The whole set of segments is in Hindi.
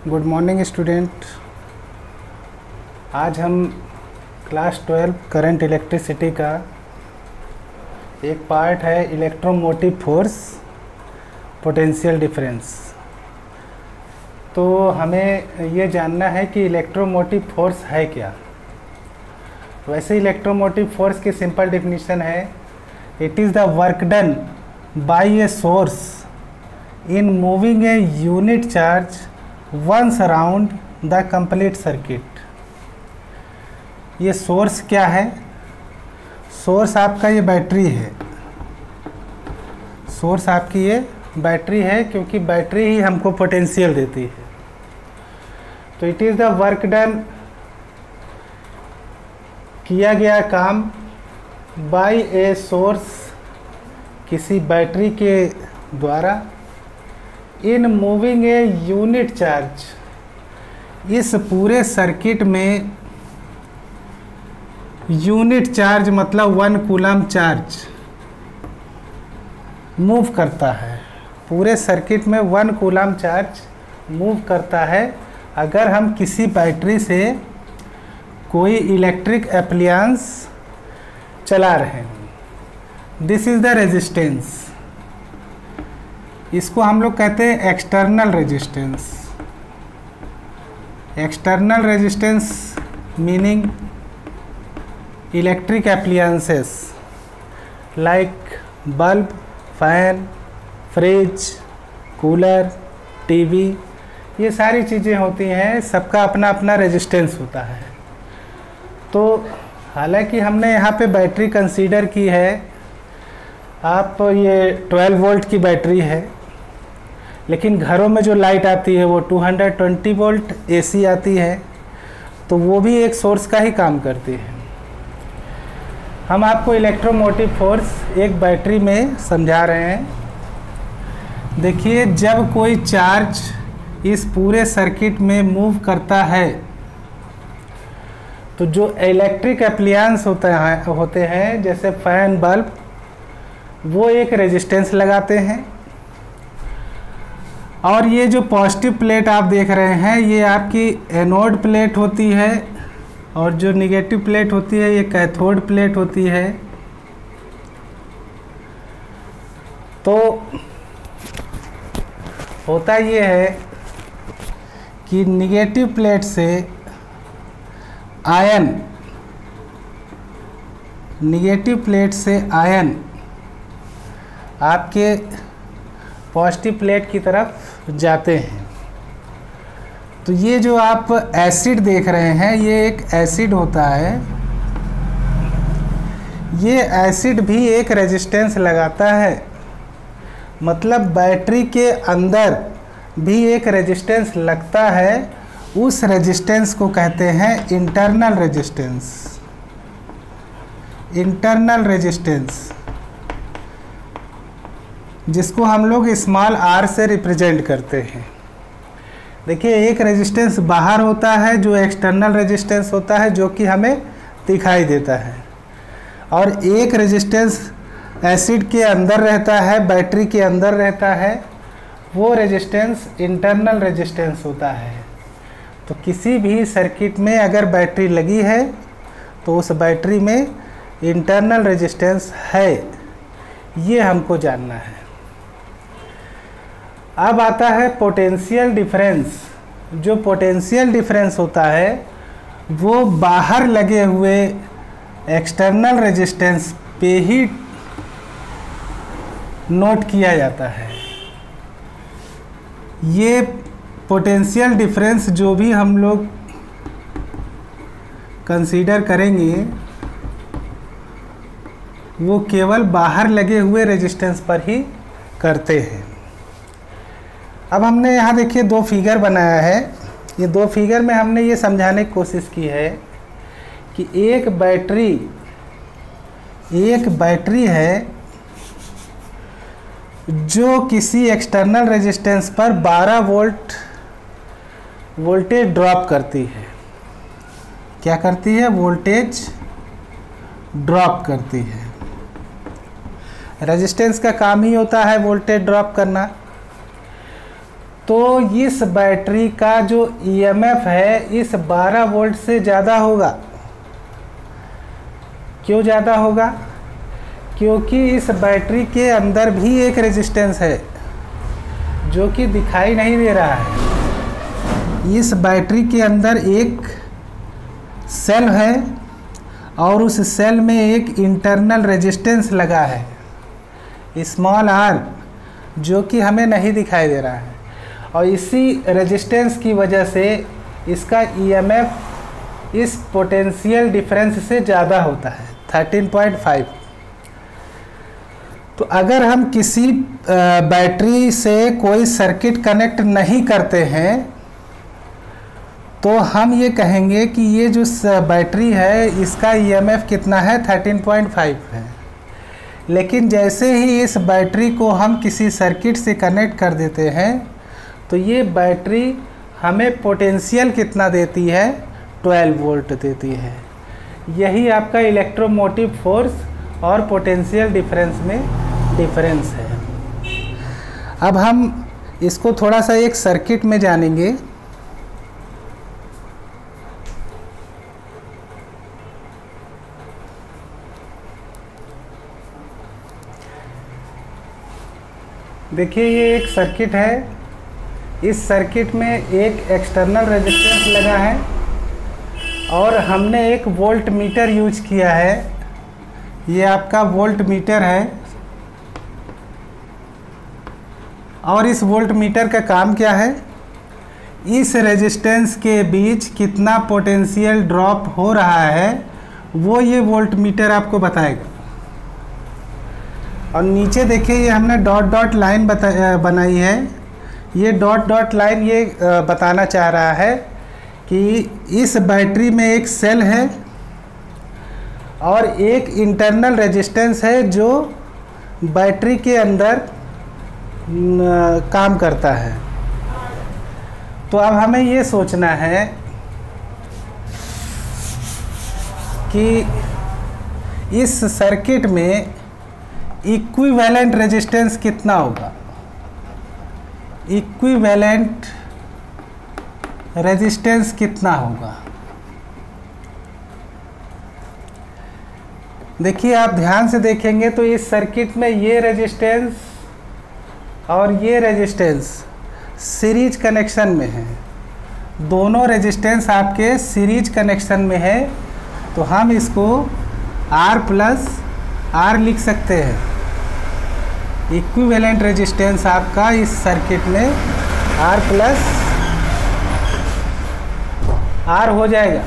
Good morning student. आज हम क्लास 12 करंट इलेक्ट्रिसिटी का एक पार्ट है इलेक्ट्रोमोटिव फोर्स पोटेंशियल डिफरेंस। तो हमें ये जानना है कि इलेक्ट्रोमोटिव फोर्स है क्या। वैसे इलेक्ट्रोमोटिव फोर्स की सिंपल डेफिनेशन है, it is the work done by a source in moving a unit charge once around the complete circuit. ये सोर्स क्या है? सोर्स आपका ये बैटरी है। सोर्स आपकी ये बैटरी है, क्योंकि बैटरी ही हमको पोटेंशियल देती है। तो it is the work done, किया गया काम बाय ए सोर्स, किसी बैटरी के द्वारा, इन मूविंग ए यूनिट चार्ज, इस पूरे सर्किट में यूनिट चार्ज मतलब 1 कूलम चार्ज मूव करता है। पूरे सर्किट में 1 कूलम चार्ज मूव करता है अगर हम किसी बैटरी से कोई इलेक्ट्रिक एप्लायंस चला रहे हैं। This is the resistance. इसको हम लोग कहते हैं external resistance. External resistance meaning electric appliances like bulb, fan, fridge, cooler, TV, ये सारी चीज़ें होती हैं, सबका अपना अपना रेजिस्टेंस होता है। तो हालांकि हमने यहाँ पे बैटरी कंसीडर की है, आप ये 12 वोल्ट की बैटरी है, लेकिन घरों में जो लाइट आती है वो 220 वोल्ट एसी आती है, तो वो भी एक सोर्स का ही काम करती है। हम आपको इलेक्ट्रोमोटिव फोर्स एक बैटरी में समझा रहे हैं। देखिए, जब कोई चार्ज इस पूरे सर्किट में मूव करता है तो जो इलेक्ट्रिक एप्लायंस होते हैं जैसे फैन, बल्ब, वो एक रेजिस्टेंस लगाते हैं। और ये जो पॉजिटिव प्लेट आप देख रहे हैं ये आपकी एनोड प्लेट होती है, और जो निगेटिव प्लेट होती है ये कैथोड प्लेट होती है। तो होता ये है कि निगेटिव प्लेट से आयन, निगेटिव प्लेट से आयन आपके पॉजिटिव प्लेट की तरफ जाते हैं। तो ये जो आप एसिड देख रहे हैं ये एक एसिड होता है। ये एसिड भी एक रेजिस्टेंस लगाता है, मतलब बैटरी के अंदर भी एक रेजिस्टेंस लगता है। उस रेजिस्टेंस को कहते हैं इंटरनल रेजिस्टेंस। इंटरनल रेजिस्टेंस, जिसको हम लोग स्मॉल r से रिप्रेजेंट करते हैं। देखिए, एक रेजिस्टेंस बाहर होता है जो एक्सटर्नल रेजिस्टेंस होता है, जो कि हमें दिखाई देता है, और एक रेजिस्टेंस एसिड के अंदर रहता है, बैटरी के अंदर रहता है, वो रेजिस्टेंस इंटरनल रेजिस्टेंस होता है। तो किसी भी सर्किट में अगर बैटरी लगी है तो उस बैटरी में इंटरनल रेजिस्टेंस है, ये हमको जानना है। अब आता है पोटेंशियल डिफरेंस। जो पोटेंशियल डिफरेंस होता है वो बाहर लगे हुए एक्सटर्नल रेजिस्टेंस पे ही नोट किया जाता है। ये पोटेंशियल डिफरेंस जो भी हम लोग कंसीडर करेंगे वो केवल बाहर लगे हुए रेजिस्टेंस पर ही करते हैं। अब हमने यहाँ देखिए 2 फिगर बनाया है। ये 2 फिगर में हमने ये समझाने की कोशिश की है कि एक बैटरी है जो किसी एक्सटर्नल रेजिस्टेंस पर 12 वोल्ट वोल्टेज ड्रॉप करती है। क्या करती है? वोल्टेज ड्रॉप करती है। रेजिस्टेंस का काम ही होता है वोल्टेज ड्रॉप करना। तो इस बैटरी का जो ईएमएफ है इस 12 वोल्ट से ज़्यादा होगा। क्यों ज़्यादा होगा? क्योंकि इस बैटरी के अंदर भी एक रेजिस्टेंस है जो कि दिखाई नहीं दे रहा है। इस बैटरी के अंदर एक सेल है और उस सेल में एक इंटरनल रेजिस्टेंस लगा है स्मॉल आर, जो कि हमें नहीं दिखाई दे रहा है। और इसी रेजिस्टेंस की वजह से इसका ईएमएफ इस पोटेंशियल डिफरेंस से ज़्यादा होता है 13.5। तो अगर हम किसी बैटरी से कोई सर्किट कनेक्ट नहीं करते हैं तो हम ये कहेंगे कि ये जो बैटरी है इसका ईएमएफ कितना है 13.5 है। लेकिन जैसे ही इस बैटरी को हम किसी सर्किट से कनेक्ट कर देते हैं तो ये बैटरी हमें पोटेंशियल कितना देती है 12 वोल्ट देती है। यही आपका इलेक्ट्रोमोटिव फोर्स और पोटेंशियल डिफरेंस में डिफरेंस है। अब हम इसको थोड़ा सा एक सर्किट में जानेंगे। देखिए ये एक सर्किट है। इस सर्किट में एक एक्सटर्नल रेजिस्टेंस लगा है और हमने एक वोल्ट मीटर यूज किया है। ये आपका वोल्ट मीटर है और इस वोल्ट मीटर का काम क्या है? इस रेजिस्टेंस के बीच कितना पोटेंशियल ड्रॉप हो रहा है वो ये वोल्ट मीटर आपको बताएगा। और नीचे देखिए ये हमने डॉट डॉट लाइन बनाई है। ये डॉट डॉट लाइन ये बताना चाह रहा है कि इस बैटरी में एक सेल है और एक इंटरनल रेजिस्टेंस है जो बैटरी के अंदर काम करता है। तो अब हमें ये सोचना है कि इस सर्किट में इक्विवेलेंट रेजिस्टेंस कितना होगा। इक्विवेलेंट रेजिस्टेंस कितना होगा? देखिए आप ध्यान से देखेंगे तो इस सर्किट में ये रेजिस्टेंस और ये रेजिस्टेंस सीरीज कनेक्शन में है। दोनों रेजिस्टेंस आपके सीरीज कनेक्शन में है। तो हम इसको R प्लस R लिख सकते हैं। इक्विवेलेंट रेजिस्टेंस आपका इस सर्किट में R प्लस R हो जाएगा।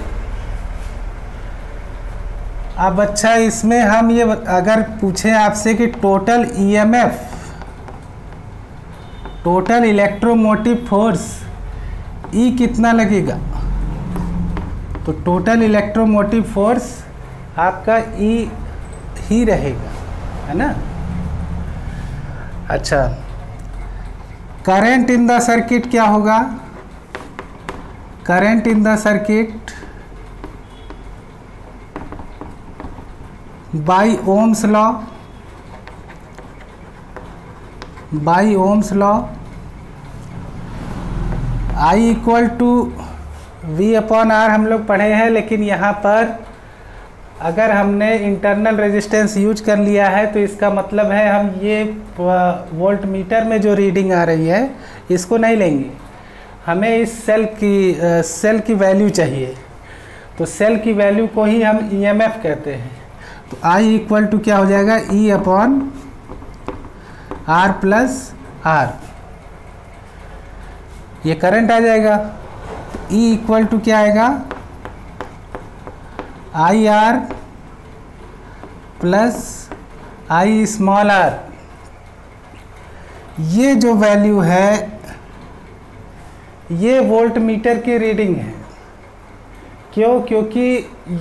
अब अच्छा इसमें हम ये अगर पूछें आपसे कि total EMF, total electromotive force E कितना लगेगा, तो टोटल इलेक्ट्रोमोटिव फोर्स आपका E ही रहेगा, है ना। अच्छा, करंट इन द सर्किट क्या होगा? Current in the circuit by Ohm's law, by Ohm's law I equal to V upon R हम लोग पढ़े हैं। लेकिन यहाँ पर अगर हमने इंटरनल रेजिस्टेंस यूज कर लिया है तो इसका मतलब है हम ये वोल्ट मीटर में जो रीडिंग आ रही है इसको नहीं लेंगे। हमें इस सेल की वैल्यू चाहिए। तो सेल की वैल्यू को ही हम ईएमएफ कहते हैं। तो I इक्वल टू क्या हो जाएगा? E upon R plus R। ये करंट आ जाएगा। तो E इक्वल टू क्या आएगा? IR plus I small r। ये जो वैल्यू है ये वोल्ट मीटर की रीडिंग है। क्यों? क्योंकि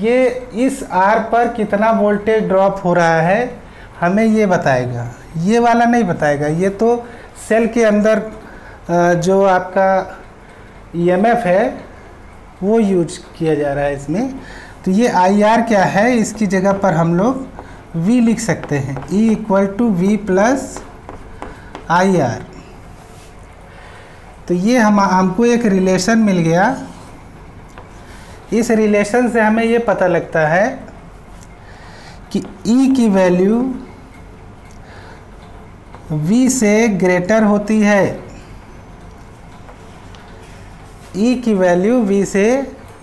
ये इस R पर कितना वोल्टेज ड्रॉप हो रहा है हमें ये बताएगा, ये वाला नहीं बताएगा। ये तो सेल के अंदर जो आपका EMF है वो यूज किया जा रहा है इसमें। तो ये IR क्या है, इसकी जगह पर हम लोग V लिख सकते हैं। E equal to V plus IR। तो ये हमको एक रिलेशन मिल गया। इस रिलेशन से हमें ये पता लगता है कि E की वैल्यू V से ग्रेटर होती है। E की वैल्यू V से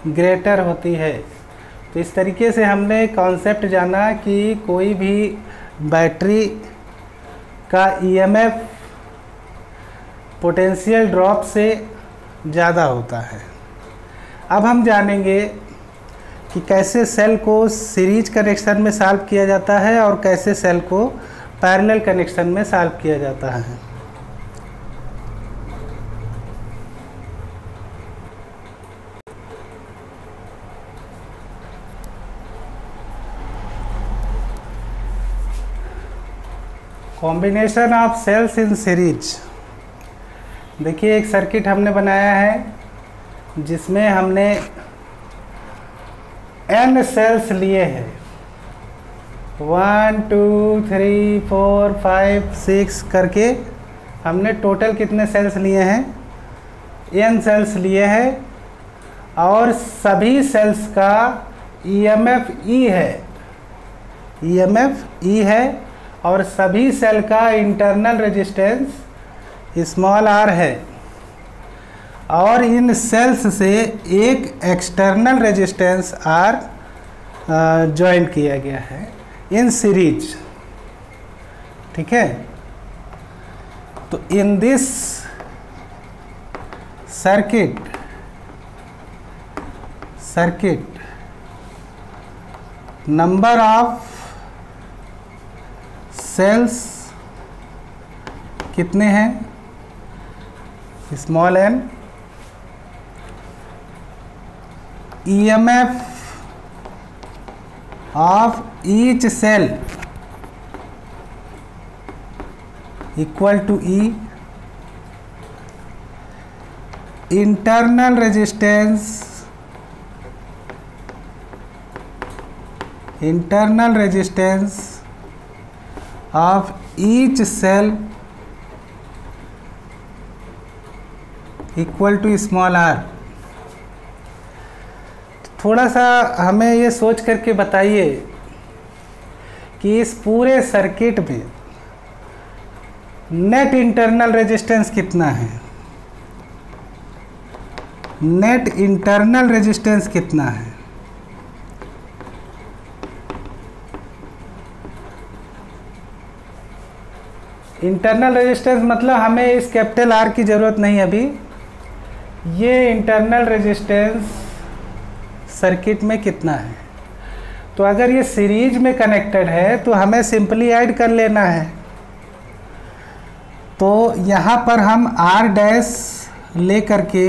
ग्रेटर होती है। तो इस तरीके से हमने कॉन्सेप्ट जाना कि कोई भी बैटरी का EMF पोटेंशियल ड्रॉप से ज़्यादा होता है। अब हम जानेंगे कि कैसे सेल को सीरीज कनेक्शन में सॉल्व किया जाता है और कैसे सेल को पैरेलल कनेक्शन में सॉल्व किया जाता है। Combination of cells in series. देखिए एक सर्किट हमने बनाया है जिसमें हमने n सेल्स लिए हैं, 1 2 3 4 5 6 करके हमने टोटल कितने सेल्स लिए हैं, n सेल्स लिए हैं। और सभी सेल्स का EMF E है, EMF E है। और सभी सेल का इंटरनल रेजिस्टेंस स्मॉल r है। और इन सेल्स से एक एक्सटर्नल रेजिस्टेंस R जॉइंट किया गया है इन सीरीज। ठीक है। तो in this circuit number of cells कितने हैं, small n। EMF of each cell equal to E, internal resistance of each cell equal to small r। थोड़ा सा हमें ये सोच करके बताइए कि इस पूरे सर्किट में नेट इंटरनल रेजिस्टेंस कितना है, नेट इंटरनल रेजिस्टेंस कितना है। इंटरनल रेजिस्टेंस मतलब हमें इस कैपिटल R की ज़रूरत नहीं अभी। ये इंटरनल रेजिस्टेंस सर्किट में कितना है। तो अगर ये सीरीज में कनेक्टेड है तो हमें सिंपली ऐड कर लेना है। तो यहाँ पर हम R डैश ले करके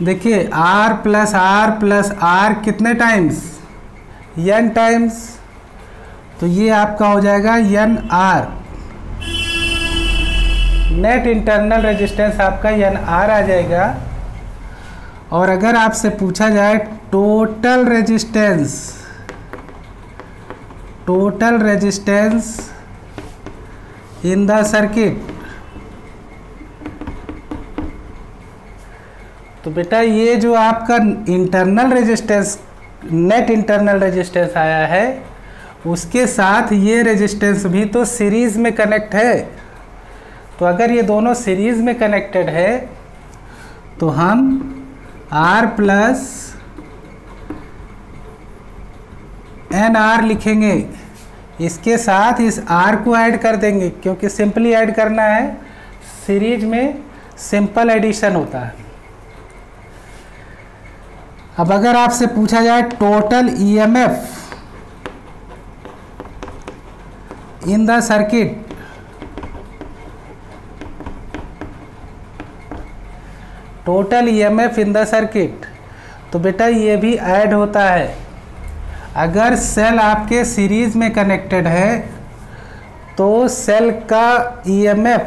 देखिए R प्लस R कितने टाइम्स, n टाइम्स। तो ये आपका हो जाएगा NR, नेट इंटरनल रेजिस्टेंस आपका NR आ जाएगा। और अगर आपसे पूछा जाए total resistance in the circuit, तो बेटा ये जो आपका internal resistance, net internal resistance आया है, उसके साथ ये रेजिस्टेंस भी तो सीरीज में कनेक्ट है। तो अगर ये दोनों सीरीज में कनेक्टेड है तो हम R प्लस NR लिखेंगे, इसके साथ इस R को ऐड कर देंगे क्योंकि सिंपली ऐड करना है, सीरीज में सिंपल एडिशन होता है। अब अगर आपसे पूछा जाए total EMF in the circuit, total EMF in the circuit, तो बेटा ये भी ऐड होता है। अगर सेल आपके सीरीज में कनेक्टेड है तो सेल का EMF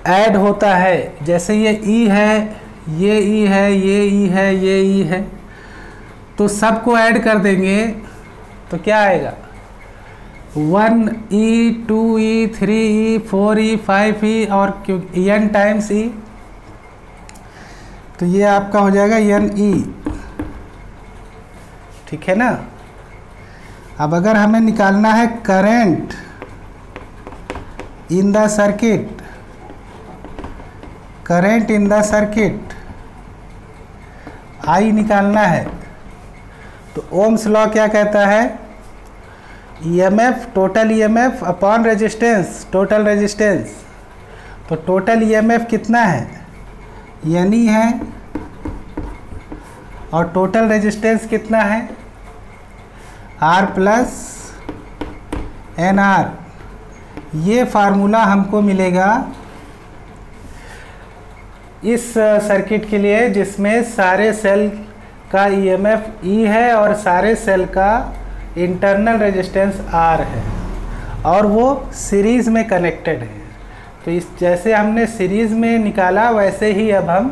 ऐड होता है। जैसे ये E है, ये E है, ये E है, ये E है, तो सबको ऐड कर देंगे तो क्या आएगा, 1E 2E 3E 4E 5E और n टाइम्स E, तो ये आपका हो जाएगा NE, ठीक है ना। अब अगर हमें निकालना है current in the circuit, current in the circuit I निकालना है, तो ओम्स लॉ क्या कहता है, EMF total EMF upon resistance, total resistance. तो टोटल EMF कितना है, NE है, और टोटल रेजिस्टेंस कितना है, R प्लस NR। ये फार्मूला हमको मिलेगा इस सर्किट के लिए जिसमें सारे सेल का EMF E है और सारे सेल का इंटरनल रेजिस्टेंस R है, और वो सीरीज़ में कनेक्टेड है। तो इस जैसे हमने सीरीज़ में निकाला वैसे ही अब हम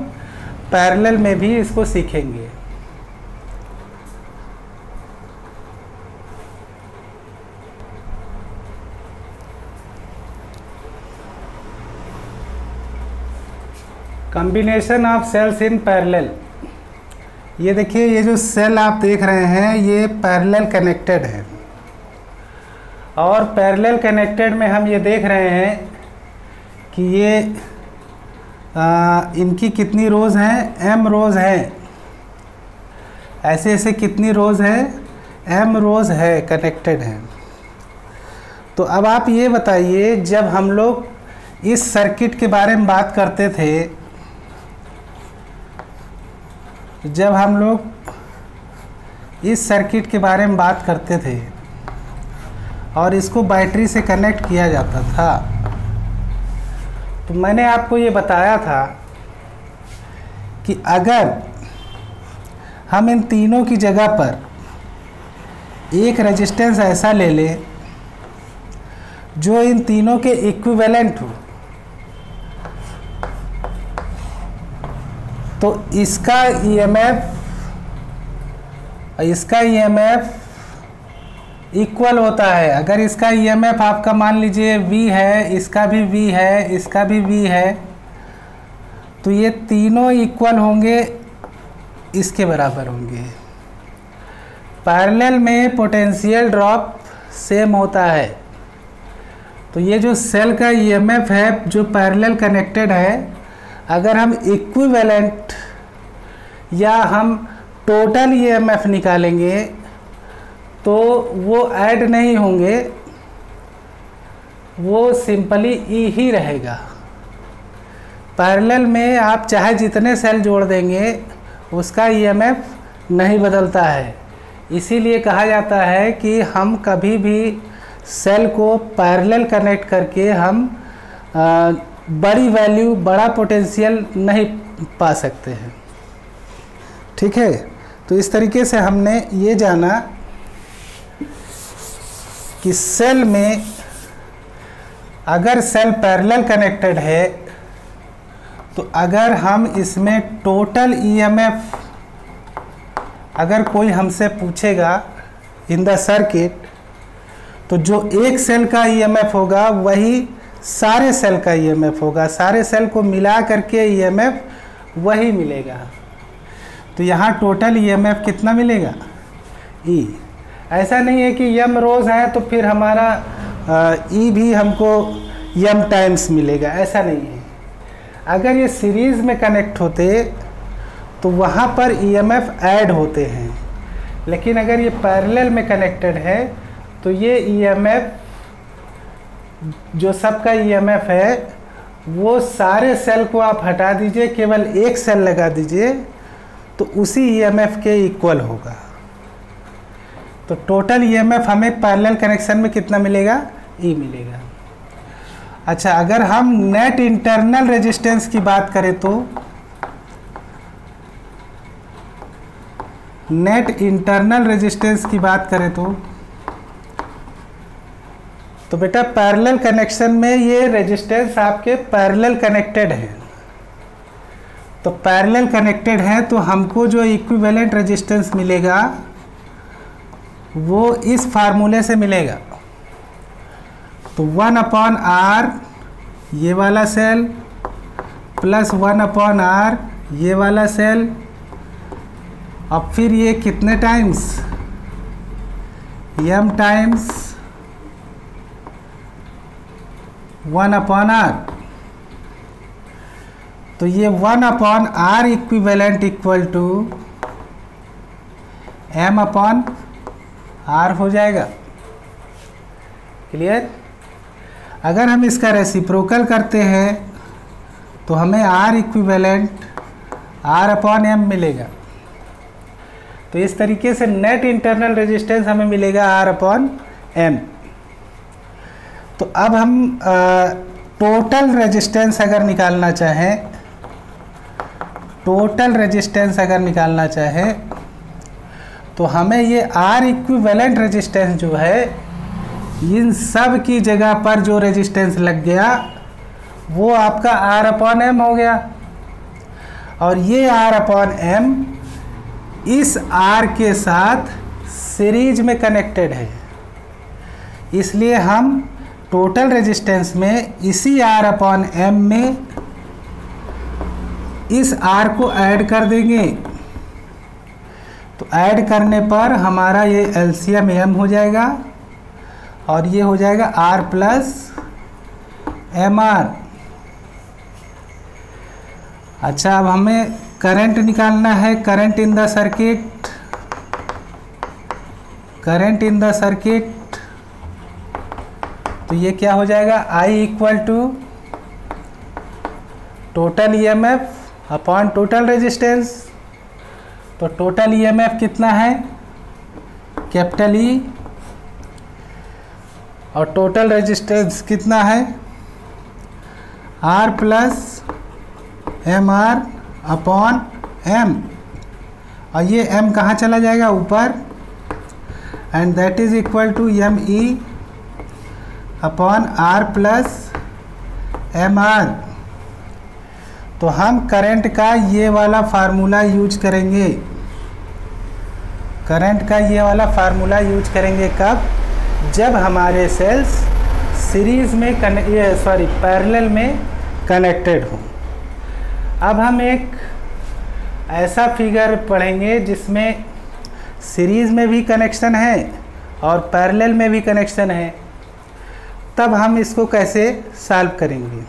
पैरेलल में भी इसको सीखेंगे। Combination of cells in parallel. ये देखिए, ये जो सेल आप देख रहे हैं ये पैरेलल कनेक्टेड है, और पैरेलल कनेक्टेड में हम ये देख रहे हैं कि ये इनकी कितनी रोज़ हैं, m रोज़ हैं, ऐसे ऐसे कितनी रोज़ है, m रोज़ है, कनेक्टेड हैं। तो अब आप ये बताइए, जब हम लोग इस सर्किट के बारे में बात करते थे, जब हम लोग इस सर्किट के बारे में बात करते थे और इसको बैटरी से कनेक्ट किया जाता था, तो मैंने आपको ये बताया था कि अगर हम इन तीनों की जगह पर एक रेजिस्टेंस ऐसा ले लें जो इन तीनों के इक्विवेलेंट हो, तो इसका EMF इक्वल होता है। अगर इसका EMF आपका मान लीजिए V है, इसका भी V है, इसका भी V है, तो ये तीनों इक्वल होंगे, इसके बराबर होंगे। पैरेलल में पोटेंशियल ड्रॉप सेम होता है। तो ये जो सेल का EMF है जो पैरेलल कनेक्टेड है, अगर हम इक्विवेलेंट या हम टोटल EMF निकालेंगे तो वो ऐड नहीं होंगे, वो सिंपली E ही रहेगा। पैरेलल में आप चाहे जितने सेल जोड़ देंगे उसका EMF नहीं बदलता है। इसीलिए कहा जाता है कि हम कभी भी सेल को पैरेलल कनेक्ट करके हम बड़ी वैल्यू, बड़ा पोटेंशियल नहीं पा सकते हैं, ठीक है। तो इस तरीके से हमने ये जाना कि सेल में अगर सेल पैरेलल कनेक्टेड है तो अगर हम इसमें टोटल EMF, अगर कोई हमसे पूछेगा इन द सर्किट, तो जो एक सेल का EMF होगा वही सारे सेल का EMF होगा, सारे सेल को मिला करके EMF वही मिलेगा। तो यहाँ टोटल EMF कितना मिलेगा, E। ऐसा नहीं है कि m रोज़ है तो फिर हमारा E भी हमको m टाइम्स मिलेगा, ऐसा नहीं है। अगर ये सीरीज़ में कनेक्ट होते तो वहाँ पर EMF ऐड होते हैं, लेकिन अगर ये पैरेलल में कनेक्टेड है तो ये EMF जो सबका EMF है वो सारे सेल को आप हटा दीजिए, केवल एक सेल लगा दीजिए, तो उसी EMF के इक्वल होगा। तो टोटल EMF हमें पैरेलल कनेक्शन में कितना मिलेगा, E मिलेगा। अच्छा, अगर हम नेट इंटरनल रेजिस्टेंस की बात करें तो नेट इंटरनल रेजिस्टेंस की बात करें तो बेटा पैरेलल कनेक्शन में ये रेजिस्टेंस आपके पैरेलल कनेक्टेड है। तो पैरेलल कनेक्टेड है तो हमको जो इक्विवेलेंट रेजिस्टेंस मिलेगा वो इस फार्मूले से मिलेगा। तो 1/r ये वाला सेल प्लस 1/r ये वाला सेल। अब फिर ये कितने टाइम्स, m टाइम्स 1/r। तो ये 1/r equivalent equal to m/r हो जाएगा। क्लियर? अगर हम इसका रेसिप्रोकल करते हैं तो हमें r इक्विवेलेंट r/m मिलेगा। तो इस तरीके से नेट इंटरनल रेजिस्टेंस हमें मिलेगा r/m। तो अब हम टोटल रेजिस्टेंस अगर निकालना चाहें, टोटल रेजिस्टेंस अगर निकालना चाहें तो हमें ये R इक्विवेलेंट रेजिस्टेंस जो है, इन सब की जगह पर जो रेजिस्टेंस लग गया वो आपका R/m हो गया। और ये R/m इस R के साथ सीरीज में कनेक्टेड है, इसलिए हम टोटल रेजिस्टेंस में इसी R/m में इस R को ऐड कर देंगे। तो ऐड करने पर हमारा ये एलसीएम m हो जाएगा और ये हो जाएगा R प्लस mr। अच्छा, अब हमें करंट निकालना है, current in the circuit, current in the circuit. तो ये क्या हो जाएगा, I equal to total EMF upon total resistance. तो टोटल EMF कितना है, कैपिटल E, और टोटल रेजिस्टेंस कितना है, R plus mr upon m। और ये m कहाँ चला जाएगा, ऊपर, and that is equal to me upon r plus mr। तो हम करंट का ये वाला फार्मूला यूज करेंगे, करंट का ये वाला फार्मूला यूज करेंगे कब, जब हमारे सेल्स सीरीज में पैरेलल में कनेक्टेड हों। अब हम एक ऐसा फिगर पढ़ेंगे जिसमें सीरीज में भी कनेक्शन है और पैरेलल में भी कनेक्शन है, तब हम इसको कैसे सॉल्व करेंगे।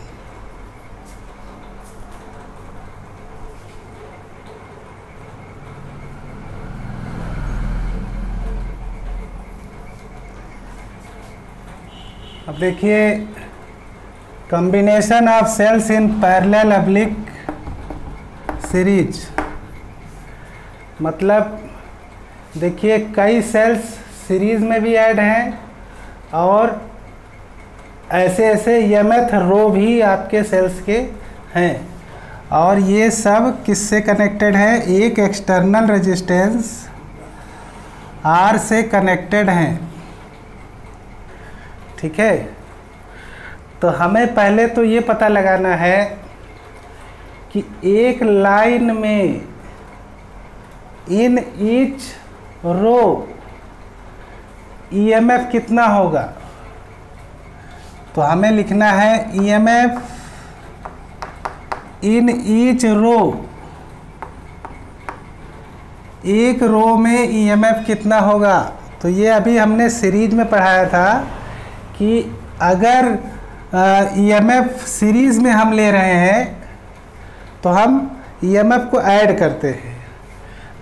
अब देखिए, combination of cells in parallel oblique series, मतलब देखिए कई सेल्स सीरीज में भी ऐड हैं और ऐसे ऐसे mth रो भी आपके सेल्स के हैं, और ये सब किससे कनेक्टेड है, एक एक्सटर्नल रेजिस्टेंस R से कनेक्टेड हैं। ठीक है, तो हमें पहले तो ये पता लगाना है कि एक लाइन में इन ईच रो EMF कितना होगा। तो हमें लिखना है EMF इन ईच रो, एक रो में EMF कितना होगा। तो ये अभी हमने सीरीज में पढ़ाया था कि अगर EMF सीरीज में हम ले रहे हैं तो हम EMF को ऐड करते हैं।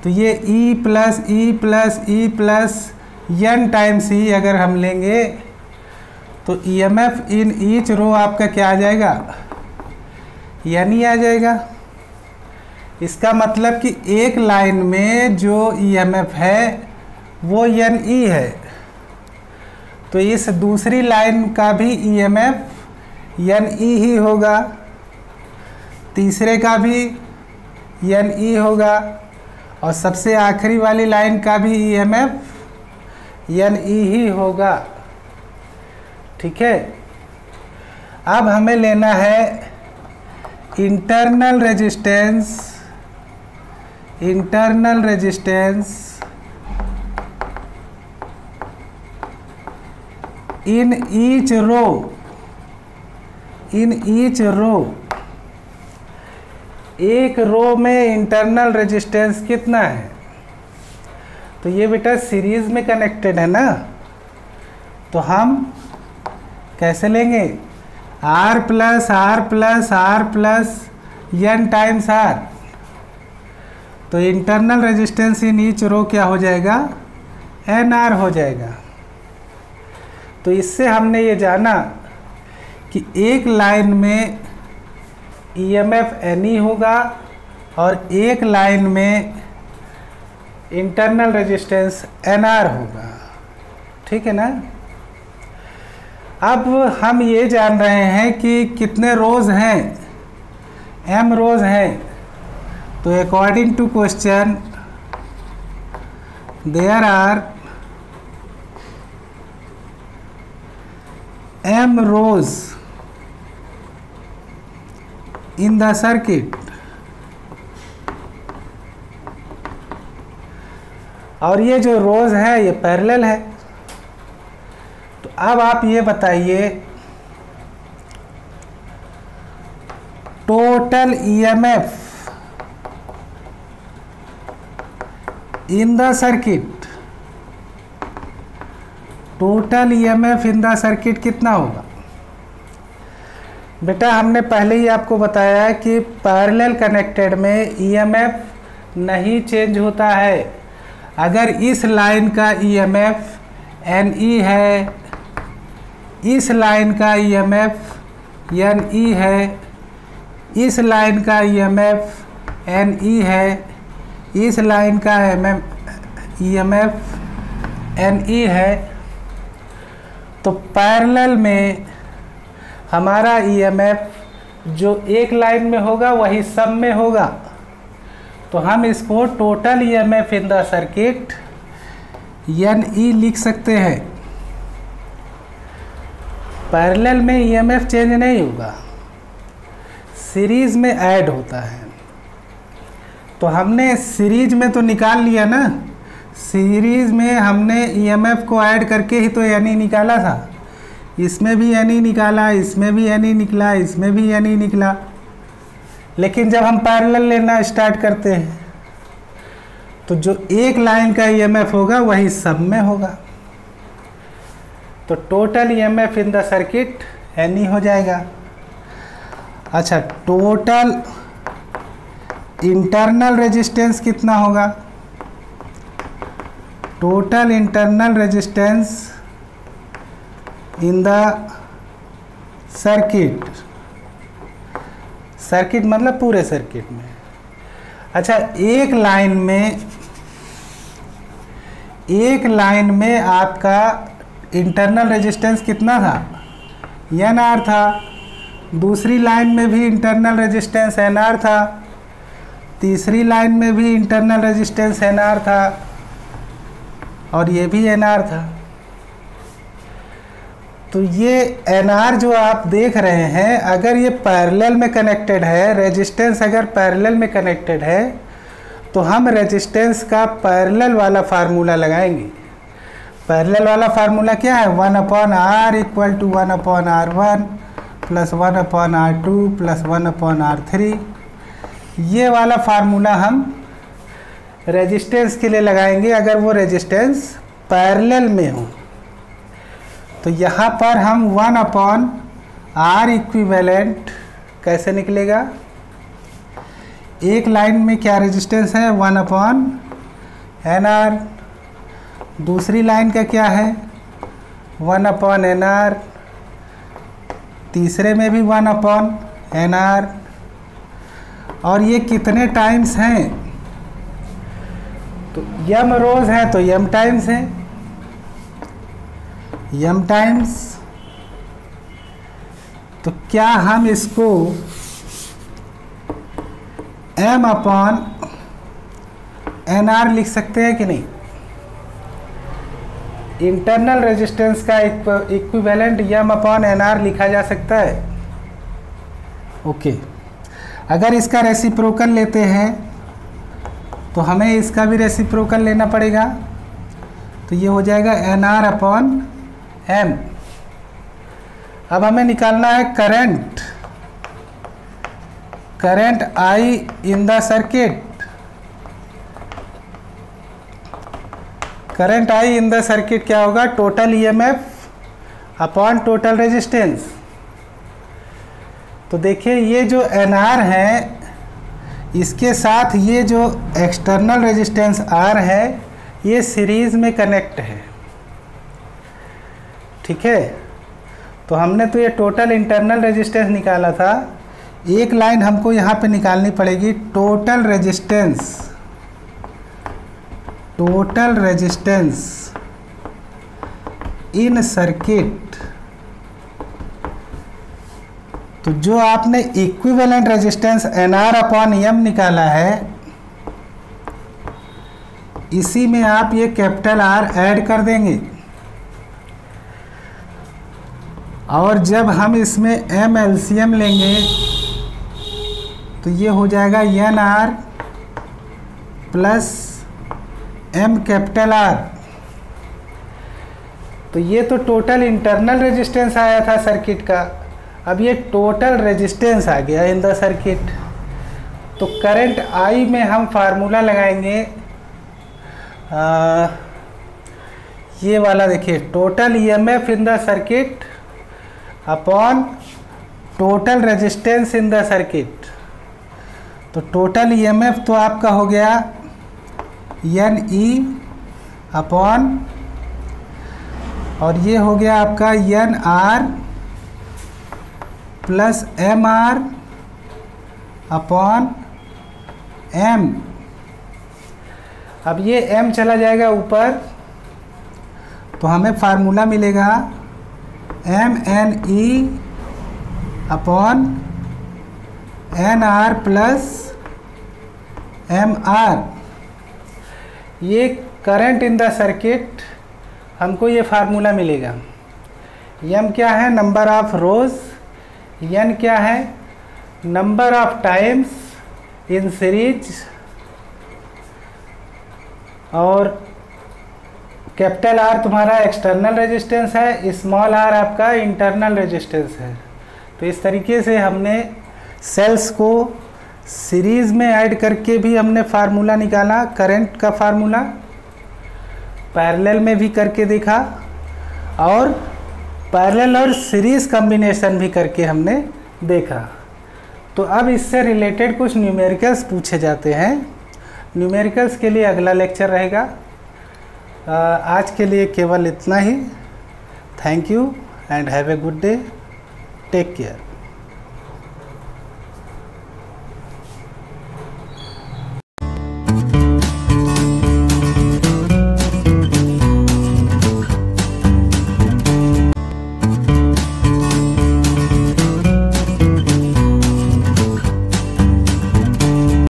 तो ये E plus E plus E plus n times E अगर हम लेंगे तो EMF इन ईच रो आपका क्या आ जाएगा, n ही आ जाएगा। इसका मतलब कि एक लाइन में जो EMF है वो NE है, तो इस दूसरी लाइन का भी EMF NE ही होगा, तीसरे का भी NE होगा, और सबसे आखिरी वाली लाइन का भी EMF NE ही होगा। ठीक है, अब हमें लेना है internal resistance, internal resistance in each row, एक रो में इंटरनल रेजिस्टेंस कितना है? तो ये बेटा सीरीज में कनेक्टेड है ना, तो हम कैसे लेंगे? R plus R plus R plus N times R. तो internal resistance in each row क्या हो जाएगा? NR हो जाएगा। तो इससे हमने ये जाना कि एक लाइन में EMF NE होगा और एक लाइन में इंटरनल रेजिस्टेंस NR होगा। ठीक है ना? अब हम ये जान रहे हैं कि कितने रोज हैं, M रोज हैं। तो according to question there are M rows in the circuit। और ये जो रोज है ये पैरेलल है। तो अब आप ये बताइए total EMF in the circuit, total EMF in the circuit कितना होगा? बेटा हमने पहले ही आपको बताया कि पैरेलल कनेक्टेड में EMF नहीं चेंज होता है। अगर इस लाइन का EMF NE है, इस लाइन का EMF NE है, इस लाइन का EMF NE है, इस लाइन का EMF NE है, तो पैरेलल में हमारा EMF जो एक लाइन में होगा वही सब में होगा। तो हम इसको total EMF in the circuit NE लिख सकते हैं। पैरेलल में EMF चेंज नहीं होगा, सीरीज में ऐड होता है। तो हमने सीरीज में तो निकाल लिया ना, सीरीज में हमने EMF को ऐड करके ही तो NE निकाला था। इसमें भी NE निकाला, इसमें भी NE निकला, इसमें भी NE निकला। लेकिन जब हम पैरेलल लेना स्टार्ट करते हैं तो जो एक लाइन का EMF होगा वही सब में होगा। तो total EMF in the circuit NE हो जाएगा। अच्छा, टोटल इंटरनल रेजिस्टेंस कितना होगा? Total internal resistance in the circuit, circuit मतलब पूरे सर्किट में। अच्छा, एक लाइन में आपका इंटरनल रेजिस्टेंस कितना था? NR था। दूसरी लाइन में भी इंटरनल रेजिस्टेंस NR था। तीसरी लाइन में भी इंटरनल रेजिस्टेंस NR था और ये भी NR था। तो ये NR जो आप देख रहे हैं, अगर ये पैरेलल में कनेक्टेड है, रेजिस्टेंस अगर पैरेलल में कनेक्टेड है, तो हम रेजिस्टेंस का पैरेलल वाला फार्मूला लगाएंगे। पैरेलल वाला फार्मूला क्या है? 1/R equal to 1/R1 plus 1/R2 plus 1/R3। ये वाला फार्मूला हम रेजिस्टेंस के लिए लगाएंगे अगर वो रेजिस्टेंस पैरेलल में हो। तो यहाँ पर हम 1/R इक्विवेलेंट कैसे निकलेगा? एक लाइन में क्या रेजिस्टेंस है? 1/NR। दूसरी लाइन का क्या है? 1/NR। तीसरे में भी 1/NR। और ये कितने टाइम्स हैं? तो M रोज है तो M टाइम्स है, M टाइम्स। तो क्या हम इसको M/NR लिख सकते हैं कि नहीं? इंटरनल रेजिस्टेंस का इक्विवेलेंट M/NR लिखा जा सकता है। ओके, अगर इसका रेसिप्रोकल लेते हैं तो हमें इसका भी रेसिप्रोकल लेना पड़ेगा। तो ये हो जाएगा NR/M। अब हमें निकालना है current I in the circuit. Current I in the circuit क्या होगा? Total EMF upon total resistance. तो देखिए ये जो NR है इसके साथ ये जो एक्सटर्नल रेजिस्टेंस R है ये सीरीज में कनेक्ट है, ठीक है। तो हमने तो ये टोटल इंटरनल रेजिस्टेंस निकाला था, एक लाइन हमको यहाँ पे निकालनी पड़ेगी टोटल रेजिस्टेंस इन सर्किट। तो जो आपने equivalent resistance NR upon M निकाला है इसी में आप ये कैपिटल R ऐड कर देंगे, और जब हम इसमें M LCM लेंगे तो ये हो जाएगा NR plus M capital R। तो ये तो टोटल इंटरनल रेजिस्टेंस आया था सर्किट का, अब ये टोटल रेजिस्टेंस आ गया इन द सर्किट। तो करंट आई में हम फार्मूला लगाएंगे ये वाला, देखिए total EMF in the circuit upon total resistance in the circuit. तो टोटल ईएमएफ तो आपका हो गया NE अपॉन, और ये हो गया आपका NR plus MR upon M। अब ये M चला जाएगा ऊपर तो हमें फार्मूला मिलेगा MNE upon NR plus MR। ये करंट इन द सर्किट हमको ये फार्मूला मिलेगा। M क्या है? Number of rose. N क्या है? Number of times in series. और कैपिटल R तुम्हारा एक्सटर्नल रेजिस्टेंस है, स्मॉल r आपका इंटरनल रेजिस्टेंस है। तो इस तरीके से हमने सेल्स को सीरीज़ में ऐड करके भी हमने फार्मूला निकाला, करंट का फार्मूला पैरेलल में भी करके देखा, और पैरेलल और सीरीज़ कॉम्बिनेशन भी करके हमने देखा। तो अब इससे रिलेटेड कुछ न्यूमेरिकल्स पूछे जाते हैं। न्यूमेरिकल्स के लिए अगला लेक्चर रहेगा। आज के लिए केवल इतना ही। Thank you and have a good day. Take care.